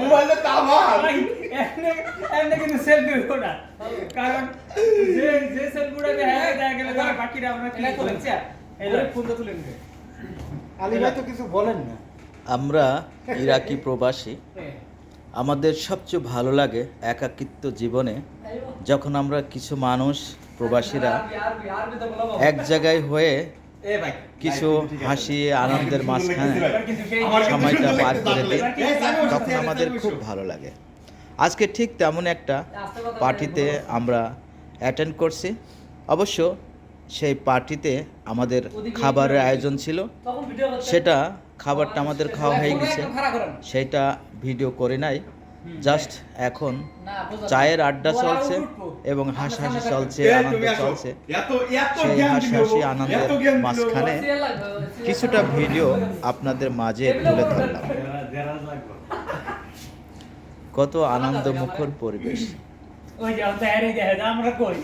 মোবাইলে তামার এমনি কিন্তু সেলফি হইব না কারণ যে সেলফিটা দেখা গেল বাকিরা আমরা কি বলছি এলে ফোন তুলে নিবে আলী ভাই তো কিছু বলেন না। আমরা ইরাকি প্রবাসী, আমাদের সবচেয়ে ভালো লাগে একাকিত্ব জীবনে যখন আমরা কিছু মানুষ প্রবাসীরা এক জায়গায় হয়ে কিছু হাসি আনন্দের মাঝখানে সময়টা পার করে দিই, তখন আমাদের খুব ভালো লাগে। আজকে ঠিক তেমন একটা পার্টিতে আমরা অ্যাটেন্ড করছি। অবশ্য সেই পার্টিতে আমাদের খাবারের আয়োজন ছিল, সেটা খাবারটা আমাদের খাওয়া হয়ে গেছে, সেটা ভিডিও করে নাই। জাস্ট এখন চায়ের আড্ডা চলছে এবং হাসাহাসি চলছে, আনন্দ চলছে। সেই হাসাহাসি আনন্দের মাঝখানে কিছুটা ভিডিও আপনাদের মাঝে তুলে ধরলাম। কত আনন্দমুখর পরিবেশ। ওই যে আমরা কই